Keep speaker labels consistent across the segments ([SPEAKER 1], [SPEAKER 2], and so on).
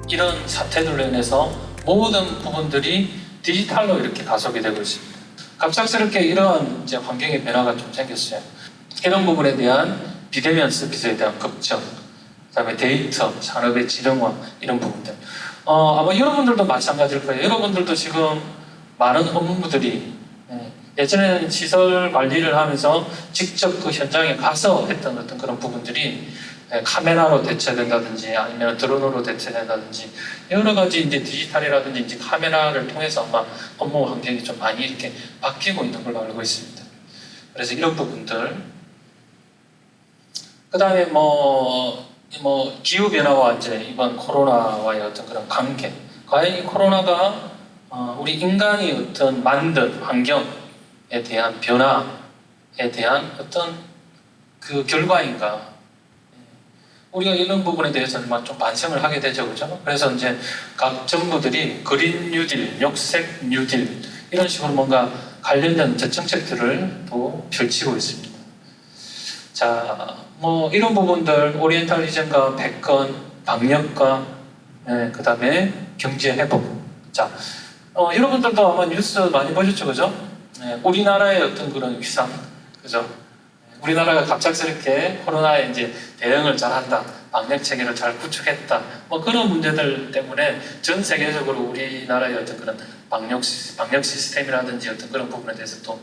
[SPEAKER 1] 이런 사태들로 인해서 모든 부분들이 디지털로 이렇게 가속이 되고 있습니다. 갑작스럽게 이런 이제 환경의 변화가 좀 생겼어요. 이런 부분에 대한 비대면 서비스에 대한 걱정, 그다음에 데이터, 산업의 지능화 이런 부분들. 아마 여러분들도 마찬가지일 거예요. 여러분들도 지금 많은 업무들이 예전에는 시설 관리를 하면서 직접 그 현장에 가서 했던 어떤 그런 부분들이 카메라로 대체된다든지 아니면 드론으로 대체된다든지 여러 가지 이제 디지털이라든지 이제 카메라를 통해서 아마 업무 환경이 좀 많이 이렇게 바뀌고 있는 걸로 알고 있습니다. 그래서 이런 부분들. 그 다음에 기후 변화와 이제 이번 코로나와의 어떤 그런 관계. 과연 이 코로나가 우리 인간이 어떤 만든 환경에 대한 변화에 대한 어떤 그 결과인가? 우리가 이런 부분에 대해서는 좀 반성을 하게 되죠, 그죠? 그래서 이제 각 정부들이 그린 뉴딜, 녹색 뉴딜 이런 식으로 뭔가 관련된 정책들을 또 펼치고 있습니다. 자, 이런 부분들 오리엔탈리즘과 패권, 방역과 그 다음에 경제 회복. 자, 여러분들도 아마 뉴스 많이 보셨죠, 그죠? 우리나라의 어떤 그런 위상, 그죠? 우리나라가 갑작스럽게 코로나에 이제 대응을 잘한다, 방역 체계를 잘 구축했다, 그런 문제들 때문에 전 세계적으로 우리나라의 어떤 그런 방역 시스템이라든지 어떤 그런 부분에 대해서 또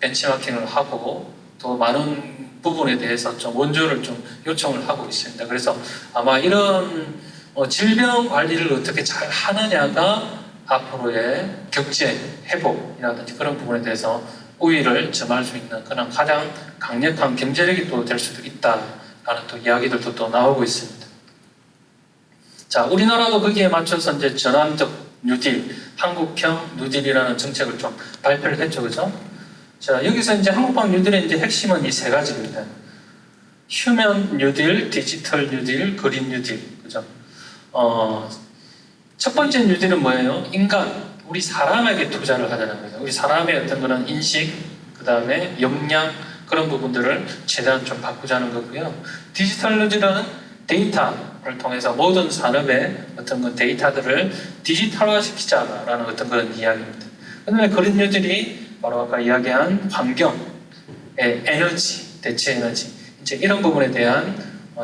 [SPEAKER 1] 벤치마킹을 하고 또 많은 부분에 대해서 좀 원조를 좀 요청을 하고 있습니다. 그래서 아마 이런 질병 관리를 어떻게 잘 하느냐가 앞으로의 경제 회복이라든지 그런 부분에 대해서 우위를 점할 수 있는 그런 가장 강력한 경제력이 또 될 수도 있다라는 또 이야기들도 또 나오고 있습니다. 자, 우리나라도 거기에 맞춰서 이제 전환적 뉴딜, 한국형 뉴딜이라는 정책을 좀 발표를 했죠, 그죠? 자, 여기서 이제 한국형 뉴딜의 이제 핵심은 이 세 가지입니다. 휴먼 뉴딜, 디지털 뉴딜, 그린 뉴딜, 그죠? 첫 번째 뉴딜은 뭐예요? 인간, 우리 사람에게 투자를 하자는 거예요. 우리 사람의 어떤 그런 인식, 그 다음에 역량 그런 부분들을 최대한 좀 바꾸자는 거고요. 디지털 뉴딜은 데이터를 통해서 모든 산업의 어떤 그 데이터들을 디지털화 시키자라는 어떤 그런 이야기입니다. 그 다음에 그린 뉴딜이 바로 아까 이야기한 환경의 에너지, 대체 에너지 이제 이런 부분에 대한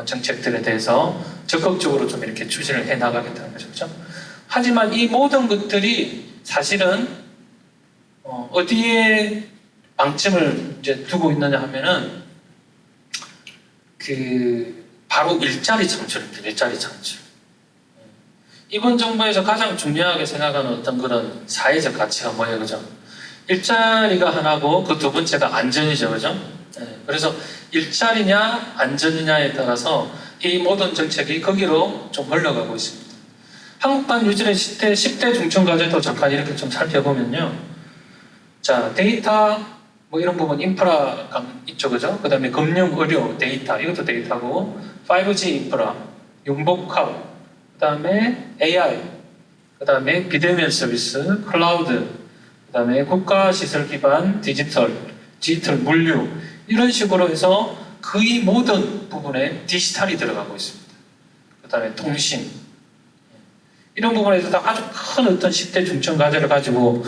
[SPEAKER 1] 정책들에 대해서 적극적으로 좀 이렇게 추진을 해 나가겠다는 거죠, 그렇죠? 하지만 이 모든 것들이 사실은 어디에 방점을 이제 두고 있느냐 하면은 바로 일자리 창출입니다. 일자리 창출. 이번 정부에서 가장 중요하게 생각하는 어떤 그런 사회적 가치가 뭐예요, 그죠? 일자리가 하나고 그 두 번째가 안전이죠, 그죠? 그래서 일자리냐 안전이냐에 따라서 이 모든 정책이 거기로 좀 흘러가고 있습니다. 한국판 뉴질의 10대 중증 과제도 잠깐 이렇게 좀 살펴보면요. 자, 데이터, 이런 부분, 인프라 있죠, 그죠? 그 다음에 금융, 의료, 데이터, 이것도 데이터고, 5G 인프라, 융복합, 그 다음에 AI, 그 다음에 비대면 서비스, 클라우드, 그 다음에 국가시설 기반 디지털 물류, 이런 식으로 해서 거의 모든 부분에 디지털이 들어가고 있습니다. 그 다음에 통신, 이런 부분에서 아주 큰 어떤 10대 중증 과제를 가지고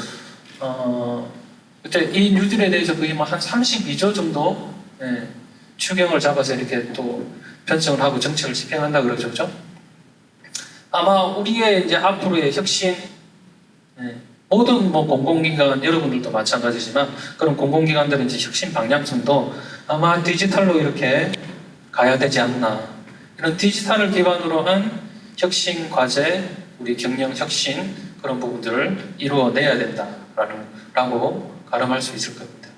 [SPEAKER 1] 그때 이 뉴딜에 대해서 거의 한 32조 정도 추경을 잡아서 이렇게 또 편성을 하고 정책을 집행한다 그러죠, 그렇죠? 아마 우리의 이제 앞으로의 혁신 모든 공공기관 여러분들도 마찬가지지만 그런 공공기관들은 이제 혁신 방향성도 아마 디지털로 이렇게 가야 되지 않나. 이런 디지털을 기반으로 한 혁신 과제, 우리 경영 혁신 그런 부분들을 이루어내야 된다라고 가름할 수 있을 겁니다.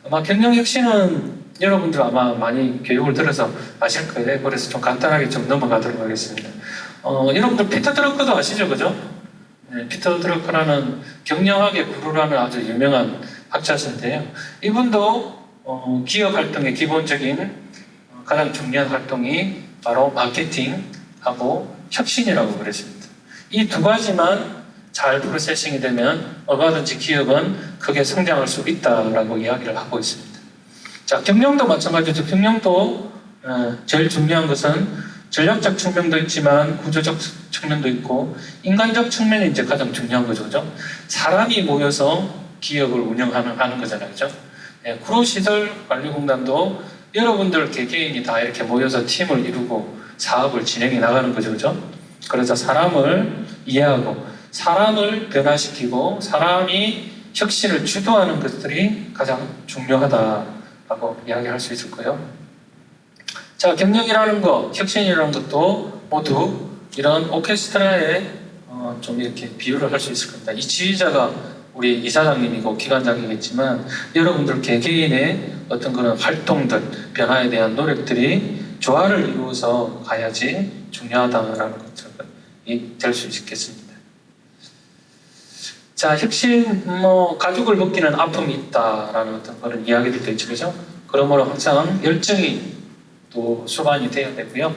[SPEAKER 1] 아마 경영 혁신은 여러분들 아마 많이 교육을 들어서 아실 거예요. 그래서 좀 간단하게 좀 넘어가도록 하겠습니다. 여러분들 피터 드러커도 아시죠, 그죠? 피터 드러커라는 경영학의 구루라는 아주 유명한 학자신데요. 이분도 기업 활동의 기본적인 가장 중요한 활동이 바로 마케팅하고 혁신이라고 그랬습니다. 이 두 가지만 잘 프로세싱이 되면 얼마든지 기업은 크게 성장할 수 있다라고 이야기를 하고 있습니다. 자, 경영도 마찬가지죠. 경영도 제일 중요한 것은 전략적 측면도 있지만 구조적 측면도 있고 인간적 측면이 이제 가장 중요한 거죠, 그죠? 사람이 모여서 기업을 운영하는 거잖아요, 그죠? 예, 구로시설관리공단도 여러분들 개개인이 다 이렇게 모여서 팀을 이루고 사업을 진행해 나가는 거죠, 그죠? 그래서 사람을 이해하고 사람을 변화시키고 사람이 혁신을 주도하는 것들이 가장 중요하다라고 이야기할 수 있을 거예요. 자, 경영이라는 것, 혁신이라는 것도 모두 이런 오케스트라에 좀 이렇게 비유를 할 수 있을 겁니다. 이 지휘자가 우리 이사장님이고 기관장이겠지만 여러분들 개개인의 어떤 그런 활동들, 변화에 대한 노력들이 조화를 이루어서 가야지 중요하다는 것들이 될 수 있겠습니다. 자, 혁신, 가죽을 벗기는 아픔이 있다라는 어떤 그런 이야기들도 있죠, 그죠? 그러므로 항상 열정이 또 수반이 되어야 되고요.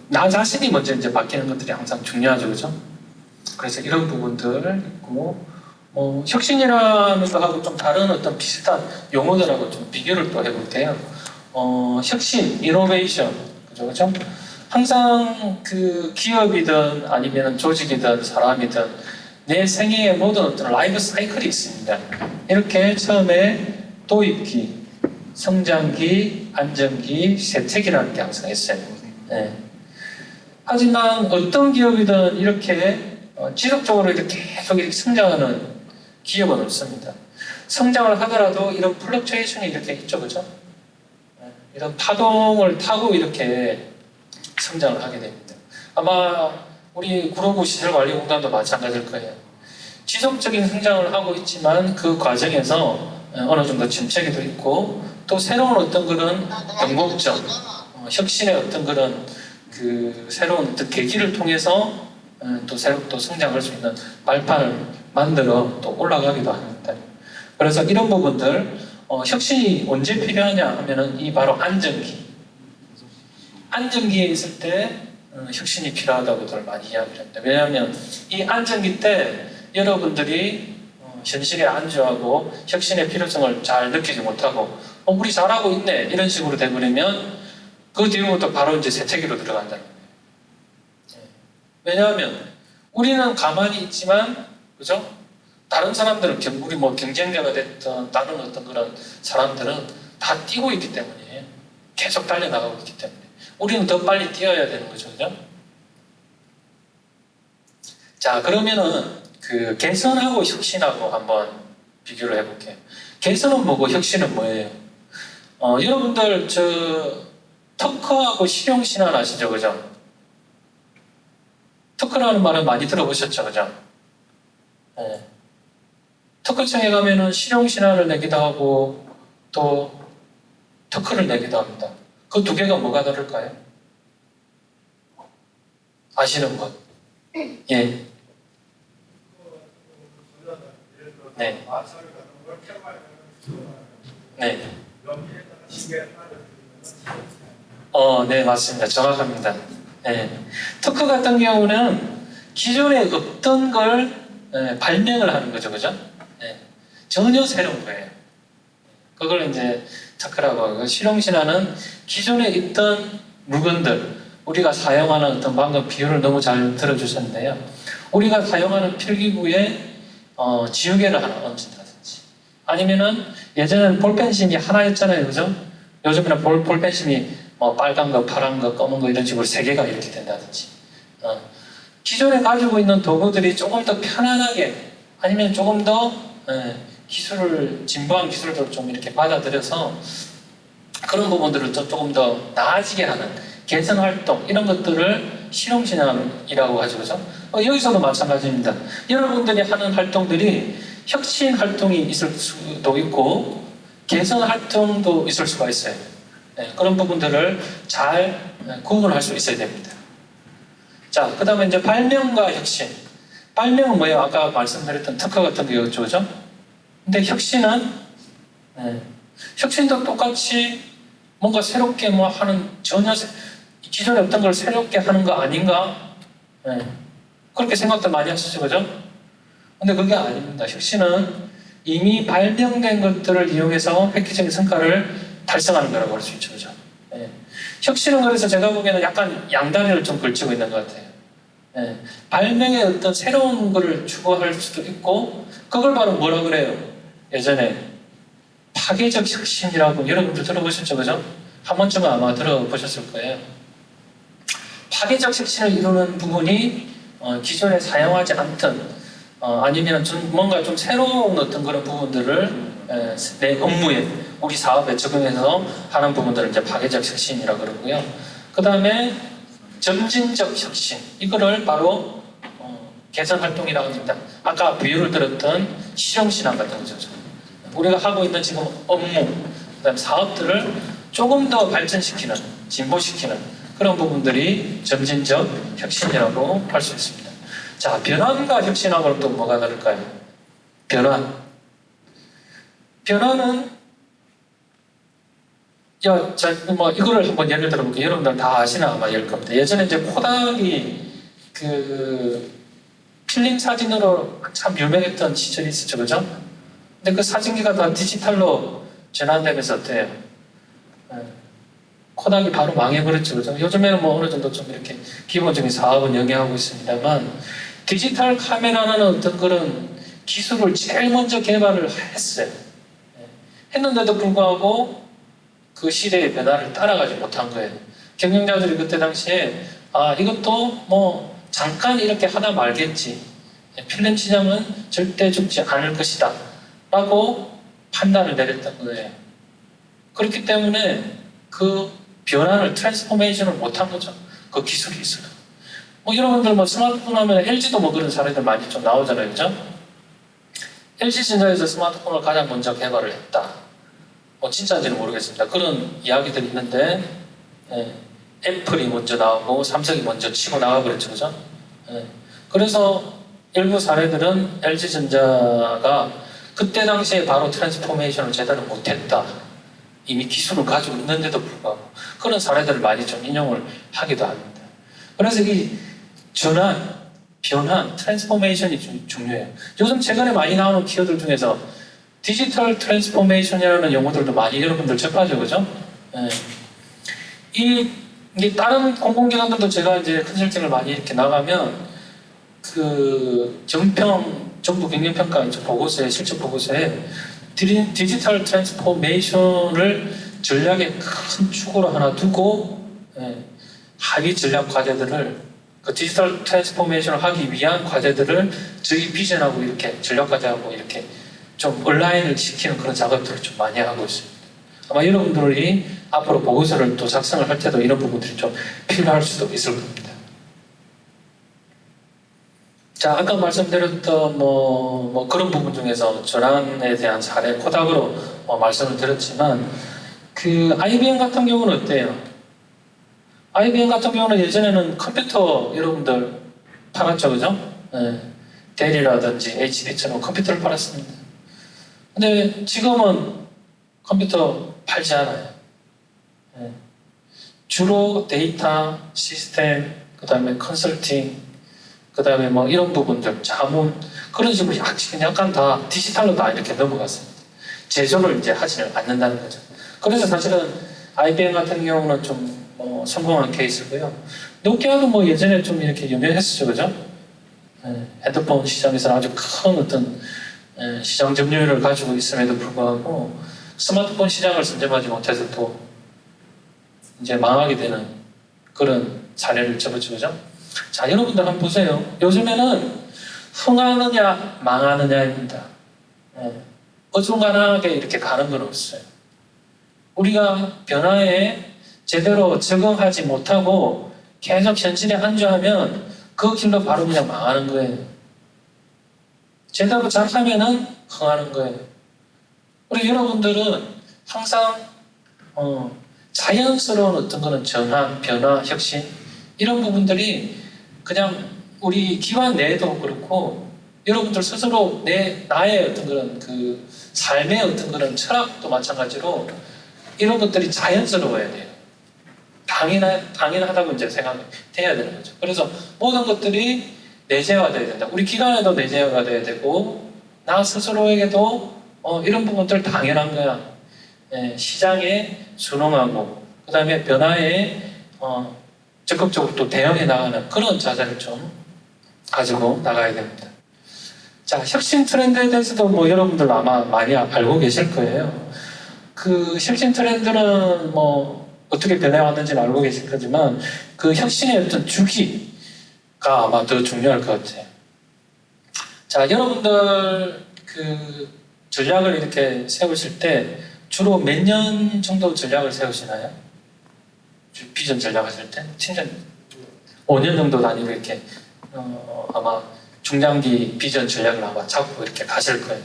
[SPEAKER 1] 나 자신이 먼저 이제 바뀌는 것들이 항상 중요하죠, 그죠? 그래서 이런 부분들 있고, 혁신이라는 거하고 좀 다른 어떤 비슷한 용어들하고 좀 비교를 또 해볼 때요. 혁신, 이노베이션, 그죠? 항상 그 기업이든 아니면 조직이든 사람이든 내 생애의 모든 어떤 라이프 사이클이 있습니다. 이렇게 처음에 도입기, 성장기, 안정기, 쇠퇴기라는 게 항상 있어요. 네. 하지만 어떤 기업이든 이렇게 지속적으로 이렇게 계속 이렇게 성장하는 기업은 없습니다. 성장을 하더라도 이런 플럭처에이션이 이렇게 있죠, 그죠? 네. 이런 파동을 타고 이렇게 성장을 하게 됩니다. 아마 우리 구로구 시설관리공단도 마찬가지일 거예요. 지속적인 성장을 하고 있지만 그 과정에서 어느 정도 침체기도 있고 또 새로운 어떤 그런 변곡점, 혁신의 어떤 그런 그 새로운 어떤 계기를 통해서 또 새롭게 성장할 수 있는 발판을 만들어 또 올라가기도 합니다. 그래서 이런 부분들 혁신이 언제 필요하냐 하면은 이 바로 안정기에 있을 때 혁신이 필요하다고들 많이 이야기를 합니다. 왜냐하면 이 안정기 때 여러분들이 현실에 안주하고 혁신의 필요성을 잘 느끼지 못하고 우리 잘하고 있네 이런 식으로 돼버리면 그 뒤부터 바로 이제 쇠퇴기로 들어간다는 거예요. 왜냐하면 우리는 가만히 있지만 그죠? 다른 사람들은 우리 경쟁자가 됐던 다른 어떤 그런 사람들은 다 뛰고 있기 때문에 계속 달려나가고 있기 때문에 우리는 더 빨리 뛰어야 되는 거죠, 그죠? 자, 그러면은 그 개선하고 혁신하고 한번 비교를 해볼게요. 개선은 뭐고 혁신은 뭐예요? 여러분들 특허하고 실용신안 아시죠, 그죠? 특허라는 말은 많이 들어보셨죠, 그죠? 네. 특허청에 가면은 실용신안을 내기도 하고 또 특허를 내기도 합니다. 그 두 개가 뭐가 다를까요? 아시는 분? 예. 네. 네. 네, 맞습니다. 정확합니다. 네. 특허 같은 경우는 기존에 없던 걸 발명을 하는 거죠, 그죠? 네. 전혀 새로운 거예요. 그걸 이제 특허라고 하고, 실용신안은 기존에 있던 물건들, 우리가 사용하는 어떤 방금 비유를 너무 잘 들어주셨는데요. 우리가 사용하는 필기구에 지우개를 하나 얹는다든지, 아니면은 예전에는 볼펜심이 하나였잖아요, 그죠? 요즘에는 볼펜심이 빨간 거, 파란 거, 검은 거 이런 식으로 세 개가 이렇게 된다든지, 기존에 가지고 있는 도구들이 조금 더 편안하게, 아니면 조금 더 진보한 기술을 좀 이렇게 받아들여서 그런 부분들을 조금 더 나아지게 하는 개선 활동 이런 것들을 실용신앙이라고 하죠, 그죠? 여기서도 마찬가지입니다. 여러분들이 하는 활동들이 혁신 활동이 있을 수도 있고 개선 활동도 있을 수가 있어요. 그런 부분들을 잘 구분할 수 있어야 됩니다. 자, 그 다음에 이제 발명과 혁신. 발명은 뭐예요? 아까 말씀드렸던 특허 같은 거였죠, 그죠? 근데 혁신은 혁신도 똑같이 뭔가 새롭게 하는 전혀 기존에 없던 걸 새롭게 하는 거 아닌가? 그렇게 생각도 많이 하시죠, 그죠? 근데 그게 아닙니다. 혁신은 이미 발명된 것들을 이용해서 획기적인 성과를 달성하는 거라고 할 수 있죠, 그죠? 혁신은 그래서 제가 보기에는 약간 양다리를 좀 걸치고 있는 것 같아요. 예, 발명의 어떤 새로운 거를 추구할 수도 있고, 그걸 바로 뭐라 그래요? 예전에 파괴적 혁신이라고 여러분들 들어보셨죠, 그죠? 한 번쯤은 아마 들어보셨을 거예요. 파괴적 혁신을 이루는 부분이 기존에 사용하지 않던 아니면 뭔가 좀 새로운 어떤 그런 부분들을 내 업무에, 우리 사업에 적용해서 하는 부분들을 이제 파괴적 혁신이라고 그러고요. 그 다음에 점진적 혁신, 이거를 바로 개선 활동이라고 합니다. 아까 비유를 들었던 실용신앙 같은 거죠. 우리가 하고 있는 지금 업무, 그다음 사업들을 조금 더 발전시키는, 진보시키는 그런 부분들이 점진적 혁신이라고 할 수 있습니다. 자, 변환과 혁신하고는 또 뭐가 다를까요? 변화는 이거를 한번 예를 들어볼게요. 여러분들 다 아시나 아마 일 겁니다. 예전에 이제 코닥이 그 필름 사진으로 참 유명했던 시절이 있었죠, 그죠? 근데 그 사진기가 다 디지털로 전환되면서 어때요? 코닥이 바로 망해버렸죠, 그죠? 요즘에는 뭐 어느 정도 좀 이렇게 기본적인 사업은 영위하고 있습니다만, 디지털 카메라는 어떤 그런 기술을 제일 먼저 개발을 했어요. 했는데도 불구하고 그 시대의 변화를 따라가지 못한 거예요. 경영자들이 그때 당시에 이것도 뭐 잠깐 이렇게 하다 말겠지, 필름 시장은 절대 죽지 않을 것이다 라고 판단을 내렸던 거예요. 그렇기 때문에 그 변화를 트랜스포메이션을 못한 거죠. 그 기술이 있어요. 뭐 여러분들 뭐 스마트폰 하면 LG도 뭐 그런 사례들 많이 좀 나오잖아요, 그죠? LG전자에서 스마트폰을 가장 먼저 개발을 했다. 뭐 진짜인지는 모르겠습니다. 그런 이야기들이 있는데, 애플이 먼저 나오고 삼성이 먼저 치고 나가버렸죠, 그죠? 그래서 일부 사례들은 LG전자가 그때 당시에 바로 트랜스포메이션을 제대로 못했다. 이미 기술을 가지고 있는데도 불구하고 그런 사례들을 많이 좀 인용을 하기도 합니다. 그래서 이 변환, 트랜스포메이션이 중요해요. 요즘 최근에 많이 나오는 키워드 중에서 디지털 트랜스포메이션이라는 용어들도 많이 여러분들 접하죠, 그죠? 이게 다른 공공기관들도 제가 이제 컨설팅을 많이 이렇게 나가면 그 정부 경영평가 보고서에, 실적 보고서에 디지털 트랜스포메이션을 전략의 큰 축으로 하나 두고 하위 전략 과제들을, 그 디지털 트랜스포메이션을 하기 위한 과제들을 저희 비전하고 이렇게 전략 과제하고 이렇게 좀 온라인을 시키는 그런 작업들을 좀 많이 하고 있습니다. 아마 여러분들이 앞으로 보고서를 또 작성을 할 때도 이런 부분들이 좀 필요할 수도 있을 겁니다. 자, 아까 말씀드렸던 뭐 그런 부분 중에서 전환에 대한 사례, 코닥으로 말씀을 드렸지만, 그 IBM 같은 경우는 어때요? IBM 같은 경우는 예전에는 컴퓨터 여러분들 팔았죠, 그죠? 델이라든지 HP처럼 컴퓨터를 팔았습니다. 근데 지금은 컴퓨터 팔지 않아요. 주로 데이터, 시스템, 그 다음에 컨설팅, 그 다음에 뭐 이런 부분들, 자문, 그런 식으로 약간 다 디지털로 다 이렇게 넘어갔습니다. 제조를 이제 하지는 않는다는 거죠. 그래서 사실은 IBM 같은 경우는 좀 성공한 케이스고요. 노키아도 뭐 예전에 좀 이렇게 유명했었죠, 그죠? 핸드폰 시장에서 아주 큰 어떤 시장 점유율을 가지고 있음에도 불구하고 스마트폰 시장을 선점하지 못해서 또 이제 망하게 되는 그런 사례를 접었죠, 그죠? 자, 여러분들 한번 보세요. 요즘에는 흥하느냐 망하느냐입니다. 어중간하게 이렇게 가는 건 없어요. 우리가 변화에 제대로 적응하지 못하고 계속 현실에 안주하면 그 길로 바로 그냥 망하는 거예요. 제대로 잘하면은 흥하는 거예요. 우리 여러분들은 항상 자연스러운 어떤 거는 전환, 변화, 혁신, 이런 부분들이 그냥 우리 기관 내에도 그렇고 여러분들 스스로 나의 어떤 그런 그 삶의 어떤 그런 철학도 마찬가지로 이런 것들이 자연스러워야 돼요. 당연하다고 이제 생각해야 되는 거죠. 그래서 모든 것들이 내재화돼야 된다. 우리 기관에도 내재화가 돼야 되고 나 스스로에게도 이런 부분들 당연한 거야. 시장에 순응하고 그 다음에 변화에 적극적으로 또 대응해 나가는 그런 자세를 좀 가지고 나가야 됩니다. 자, 혁신 트렌드에 대해서도 뭐 여러분들 아마 많이 알고 계실 거예요. 그 혁신 트렌드는 뭐 어떻게 변해왔는지는 알고 계실 거지만 그 혁신의 어떤 주기가 아마 더 중요할 것 같아요. 자, 여러분들 그 전략을 이렇게 세우실 때 주로 몇 년 정도 전략을 세우시나요? 비전 전략 하실 때? 7년, 5년 정도 단위로 이렇게 아마 중장기 비전 전략을 아마 잡고 이렇게 가실 거예요.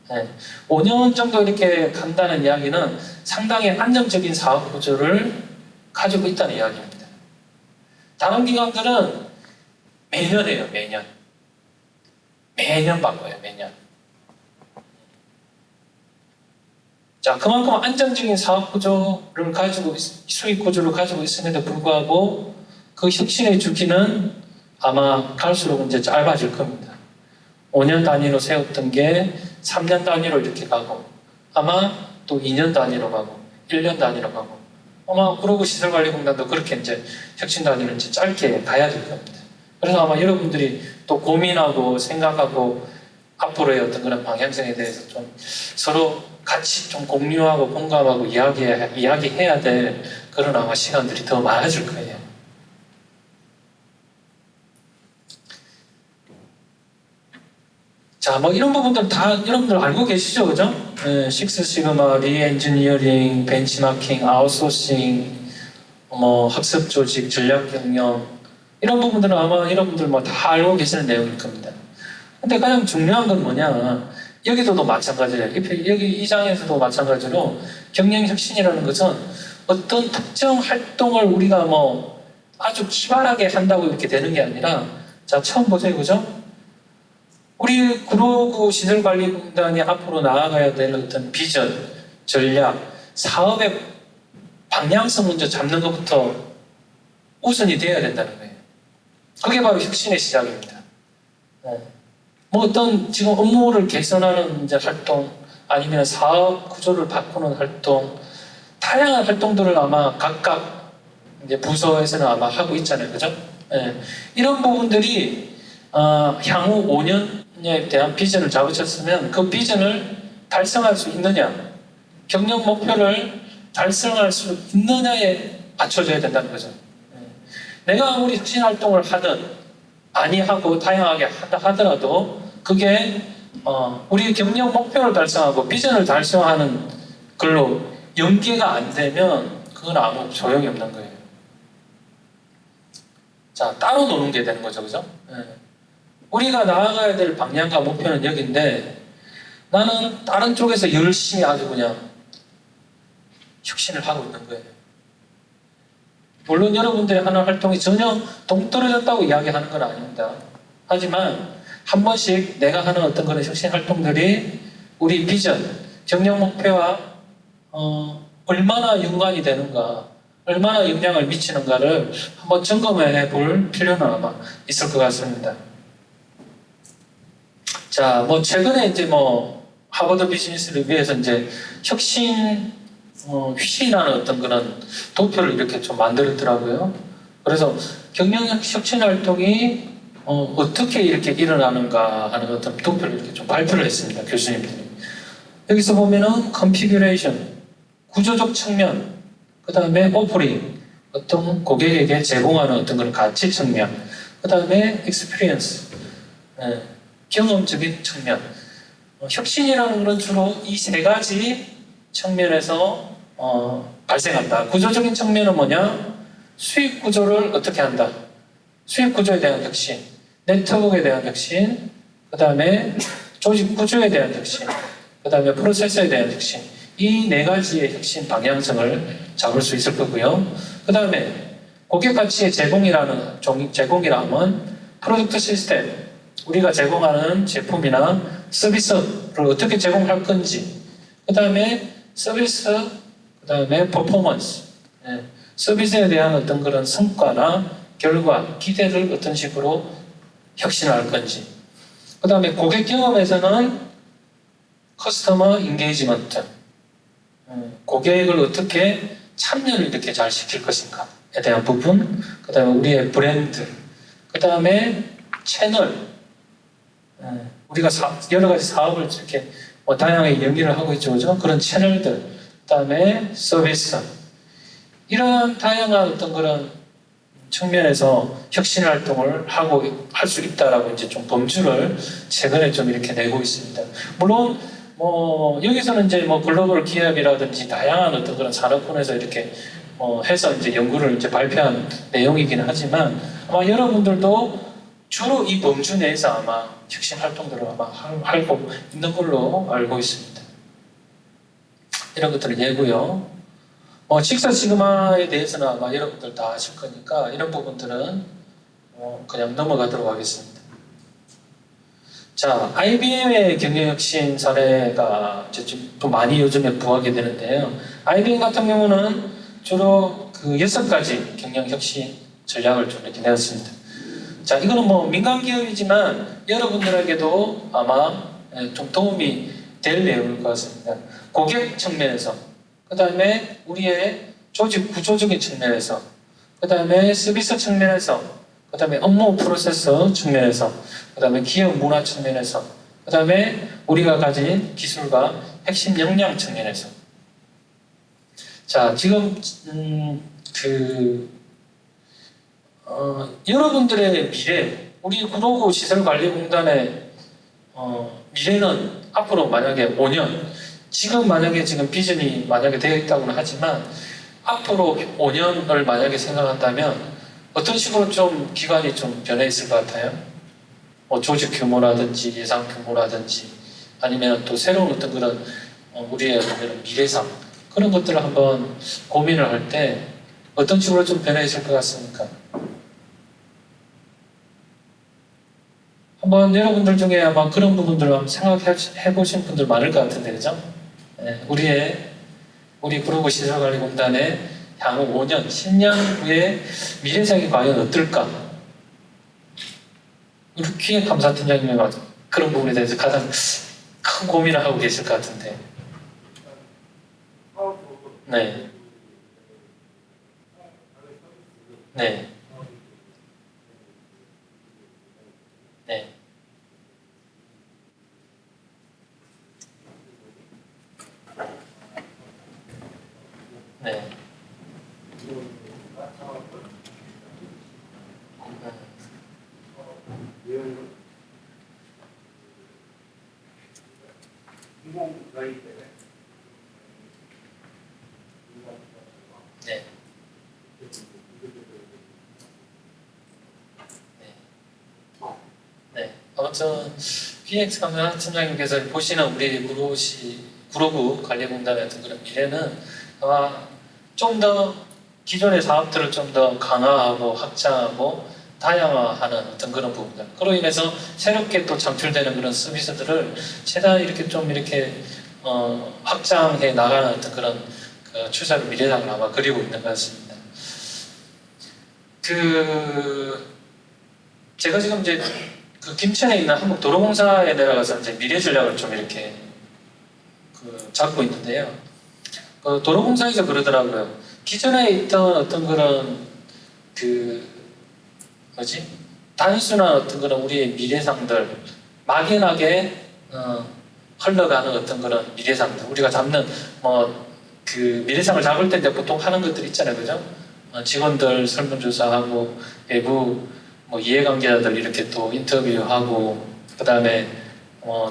[SPEAKER 1] 네. 5년 정도 이렇게 간다는 이야기는 상당히 안정적인 사업 구조를 가지고 있다는 이야기입니다. 다른 기관들은 매년 해요, 매년. 매년 바꿔요, 매년. 자, 그만큼 안정적인 사업 구조를 가지고, 수익 구조를 가지고 있음에도 불구하고 그 혁신의 주기는 아마 갈수록 이제 짧아질 겁니다. 5년 단위로 세웠던 게 3년 단위로 이렇게 가고, 아마 또 2년 단위로 가고, 1년 단위로 가고, 아마 그러고 시설관리공단도 그렇게 이제 혁신 단위를 이제 짧게 가야 될 겁니다. 그래서 아마 여러분들이 또 고민하고 생각하고 앞으로의 어떤 그런 방향성에 대해서 좀 서로 같이 좀 공유하고 공감하고 이야기해야 될 그런 아마 시간들이 더 많아질 거예요. 자, 뭐 이런 부분들 다 여러분들 알고 계시죠, 그죠? 식스 시그마, 리엔지니어링, 벤치마킹, 아웃소싱, 뭐 학습 조직, 전략 경영 이런 부분들은 아마 여러분들 뭐 다 알고 계시는 내용일 겁니다. 근데 가장 중요한 건 뭐냐? 여기서도 마찬가지예요. 여기 이 장에서도 마찬가지로 경영혁신이라는 것은 어떤 특정 활동을 우리가 뭐 아주 기발하게 한다고 이렇게 되는 게 아니라, 자, 처음 보세요, 그죠? 우리 구로구 시설관리공단이 앞으로 나아가야 될 어떤 비전, 전략, 사업의 방향성 먼저 잡는 것부터 우선이 되어야 된다는 거예요. 그게 바로 혁신의 시작입니다. 뭐 어떤 지금 업무를 개선하는 이제 활동, 아니면 사업 구조를 바꾸는 활동, 다양한 활동들을 아마 각각 이제 부서에서는 아마 하고 있잖아요, 그죠? 이런 부분들이 향후 5년에 대한 비전을 잡으셨으면 그 비전을 달성할 수 있느냐, 경영 목표를 달성할 수 있느냐에 맞춰져야 된다는 거죠. 내가 아무리 혁신 활동을 하든 아니하고 다양하게 한다 하더라도 그게 우리 경영 목표를 달성하고 비전을 달성하는 걸로 연계가 안 되면 그건 아무 소용이 없는 거예요. 자, 따로 노는 게 되는 거죠, 그죠? 우리가 나아가야 될 방향과 목표는 여기인데 나는 다른 쪽에서 열심히 아주 그냥 혁신을 하고 있는 거예요. 물론 여러분들이 하는 활동이 전혀 동떨어졌다고 이야기하는 건 아닙니다. 하지만 한 번씩 내가 하는 어떤 그런 혁신 활동들이 우리 비전, 경영 목표와 얼마나 연관이 되는가, 얼마나 영향을 미치는가를 한번 점검해 볼 필요는 아마 있을 것 같습니다. 자, 뭐 최근에 이제 뭐 하버드 비즈니스 리뷰에서 이제 혁신 휘이라는 어떤 그런 도표를 이렇게 좀 만들었더라고요. 그래서 경영 혁신 활동이 어떻게 이렇게 일어나는가 하는 어떤 도표를 이렇게 좀 발표를 했습니다, 교수님들이. 여기서 보면은 컨피규레이션, 구조적 측면, 그 다음에 오퍼링, 어떤 고객에게 제공하는 어떤 그런 가치 측면, 그 다음에 experience, 경험적인 측면. 혁신이라는 건 주로 이 세 가지 측면에서 발생한다. 구조적인 측면은 뭐냐? 수익 구조를 어떻게 한다? 수익 구조에 대한 혁신, 네트워크에 대한 혁신, 그 다음에 조직 구조에 대한 혁신, 그 다음에 프로세스에 대한 혁신. 이 네 가지의 혁신 방향성을 잡을 수 있을 거고요. 그 다음에 고객 가치의 제공이라는 제공이라면 프로덕트 시스템, 우리가 제공하는 제품이나 서비스를 어떻게 제공할 건지, 그 다음에 서비스, 그 다음에 퍼포먼스, 서비스에 대한 어떤 그런 성과나 결과, 기대를 어떤 식으로 혁신할 건지, 그 다음에 고객 경험에서는 커스터머 인게이지먼트, 고객을 어떻게 참여를 이렇게 잘 시킬 것인가에 대한 부분, 그 다음에 우리의 브랜드, 그 다음에 채널, 우리가 여러 가지 사업을 이렇게 다양하게 연기를 하고 있죠, 그죠? 그런 채널들, 그 다음에 서비스, 이런 다양한 어떤 그런 측면에서 혁신 활동을 하고 할 수 있다라고 이제 좀 범주를 최근에 좀 이렇게 내고 있습니다. 물론 여기서는 이제 글로벌 기업이라든지 다양한 어떤 그런 산업군에서 이렇게 해서 이제 연구를 이제 발표한 내용이긴 하지만 아마 여러분들도 주로 이 범주 내에서 아마 혁신 활동들을 아마 하고 있는 걸로 알고 있습니다. 이런 것들을 예고요. 식사 시그마에 대해서는 아마 여러분들 다 아실 거니까 이런 부분들은 그냥 넘어가도록 하겠습니다. 자, IBM의 경영혁신 사례가 좀 많이 요즘에 부하게 되는데요. IBM 같은 경우는 주로 그 6가지 경영혁신 전략을 좀 이렇게 내었습니다. 자, 이거는 민간 기업이지만 여러분들에게도 아마 좀 도움이 될 내용일 것 같습니다. 고객 측면에서, 그 다음에 우리의 조직 구조적인 측면에서, 그 다음에 서비스 측면에서, 그 다음에 업무 프로세서 측면에서, 그 다음에 기업 문화 측면에서, 그 다음에 우리가 가진 기술과 핵심 역량 측면에서. 자, 지금 여러분들의 미래, 우리 구로구 시설관리공단의 미래는 앞으로 만약에 5년, 지금 만약에 지금 비전이 만약에 되어 있다고는 하지만 앞으로 5년을 만약에 생각한다면 어떤 식으로 좀 기관이 좀 변해 있을 것 같아요? 조직 규모라든지 예산 규모라든지 아니면 또 새로운 어떤 그런 우리의 어떤 미래상 그런 것들을 한번 고민을 할 때 어떤 식으로 좀 변해 있을 것 같습니까? 한번 여러분들 중에 아마 그런 부분들을 한번 생각해 보신 분들 많을 것 같은데, 그죠? 우리 구로구 시설관리공단의 향후 5년, 10년 후에 미래상이 과연 어떨까? 우리 기획감사팀장님이 그런 부분에 대해서 가장 큰 고민을 하고 계실 것 같은데. 네. 네. 네. 네. 네. 네. 아무튼 PX 감사 팀장님께서 보시는 우리 구로구 관리공단의 어떤 그런 미래는 아마 좀 더 기존의 사업들을 좀 더 강화하고 확장하고 다양화하는 어떤 그런 부분들. 그로 인해서 새롭게 또 창출되는 그런 서비스들을 최대한 이렇게 좀 이렇게 확장해 나가는 어떤 그런 그 추세를 미래상을 아마 그리고 있는 것 같습니다. 제가 지금 이제 그 김천에 있는 한국도로공사에 내려가서 이제 미래 전략을 좀 이렇게 잡고 있는데요. 도로공사에서 그러더라고요. 기존에 있던 어떤 그런 단순한 어떤 그런 우리의 미래상들, 막연하게 흘러가는 어떤 그런 미래상들, 우리가 잡는 미래상을 잡을 때 보통 하는 것들 있잖아요, 그죠? 직원들 설문조사하고 외부 이해관계자들 이렇게 또 인터뷰하고 그 다음에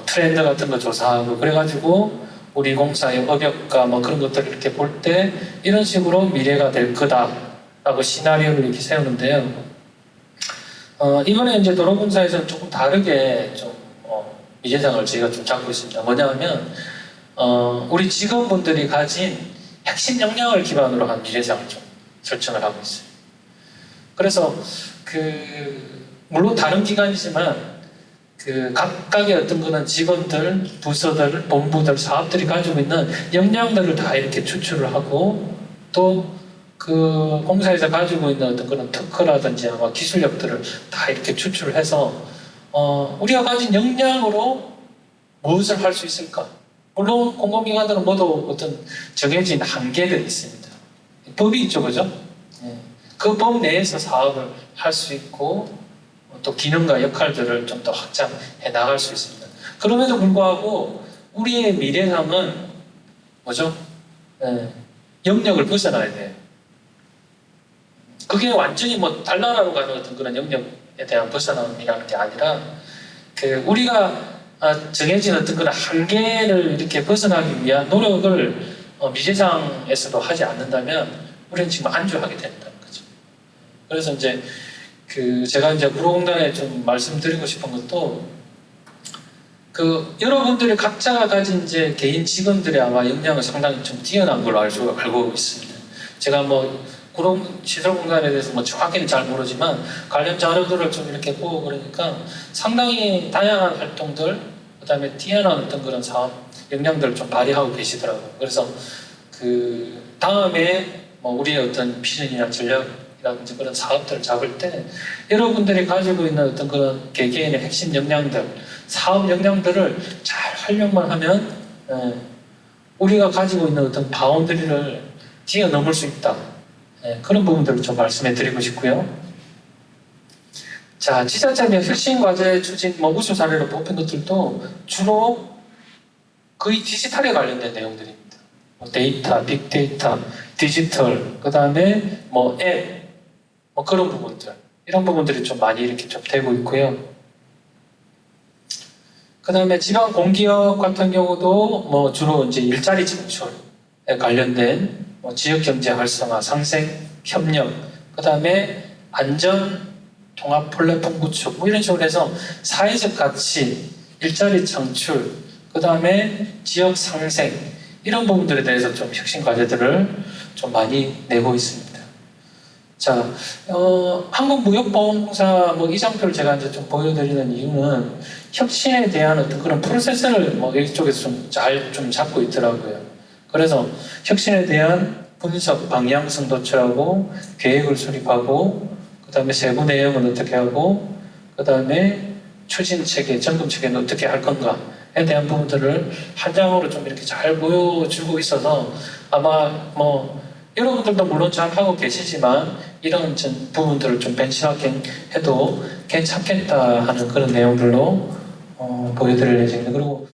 [SPEAKER 1] 트렌드 같은 거 조사하고 그래가지고 우리 공사의 업역과 그런 것들을 이렇게 볼 때 이런 식으로 미래가 될 거다라고 시나리오를 이렇게 세우는데요. 이번에 이제 도로공사에서는 조금 다르게 좀 미래상을 저희가 좀 잡고 있습니다. 뭐냐면 우리 직원분들이 가진 핵심 역량을 기반으로 한 미래상을 좀 설정을 하고 있어요. 그래서 물론 다른 기관이지만 각각의 어떤 그런 직원들, 부서들, 본부들, 사업들이 가지고 있는 역량들을 다 이렇게 추출을 하고 또 공사에서 가지고 있는 어떤 그런 특허라든지 아마 기술력들을 다 이렇게 추출을 해서 우리가 가진 역량으로 무엇을 할 수 있을까? 물론 공공기관들은 모두 어떤 정해진 한계들이 있습니다. 법이 있죠, 그죠? 예. 그 법 내에서 사업을 할 수 있고 또 기능과 역할들을 좀 더 확장해 나갈 수 있습니다. 그럼에도 불구하고 우리의 미래상은 뭐죠? 예. 영역을 벗어나야 돼요. 그게 완전히 뭐 달나라로 가는 어떤 그런 영역에 대한 벗어남이라는 게 아니라 우리가 정해진 어떤 그런 한계를 이렇게 벗어나기 위한 노력을 미래상에서도 하지 않는다면 우리는 지금 안주하게 된다는 거죠. 그래서 이제 제가 이제 구로공단에 좀 말씀드리고 싶은 것도 여러분들이 각자가 가진 이제 개인 직원들의 아마 역량은 상당히 좀 뛰어난 걸로 알고 있습니다. 제가 뭐 시설 공간에 대해서 뭐 정확히는 잘 모르지만 관련 자료들을 좀 이렇게 보고 그러니까 상당히 다양한 활동들, 그다음에 뛰어난 어떤 그런 사업 역량들을 좀 발휘하고 계시더라고요. 그래서 다음에 뭐 우리의 어떤 비전이나 전략이라든지 그런 사업들을 잡을 때 여러분들이 가지고 있는 어떤 그런 개개인의 핵심 역량들, 사업 역량들을 잘 활용만 하면 우리가 가지고 있는 어떤 바운더리를 뛰어넘을 수 있다. 그런 부분들을 좀 말씀해 드리고 싶고요. 자, 지자체 혁신과제 추진 우수 사례로 뽑힌 것들도 주로 거의 디지털에 관련된 내용들입니다. 데이터, 빅데이터, 디지털, 그 다음에 앱, 그런 부분들, 이런 부분들이 좀 많이 이렇게 좀 되고 있고요. 그 다음에 지방 공기업 같은 경우도 주로 이제 일자리 창출에 관련된 지역 경제 활성화, 상생, 협력, 그 다음에 안전, 통합 플랫폼 구축, 이런 식으로 해서 사회적 가치, 일자리 창출, 그 다음에 지역 상생, 이런 부분들에 대해서 좀 혁신 과제들을 좀 많이 내고 있습니다. 자, 한국무역보험공사 이장표를 제가 이제 좀 보여드리는 이유는 혁신에 대한 어떤 그런 프로세스를 이쪽에서 좀 잡고 있더라고요. 그래서 혁신에 대한 분석, 방향성 도출하고 계획을 수립하고 그 다음에 세부 내용은 어떻게 하고 그 다음에 추진 체계, 점검 체계는 어떻게 할 건가에 대한 부분들을 한 장으로 좀 이렇게 잘 보여주고 있어서 아마 여러분들도 물론 잘 하고 계시지만 이런 부분들을 좀 벤치마킹 해도 괜찮겠다 하는 그런 내용들로 보여드릴 예정입니다. 그리고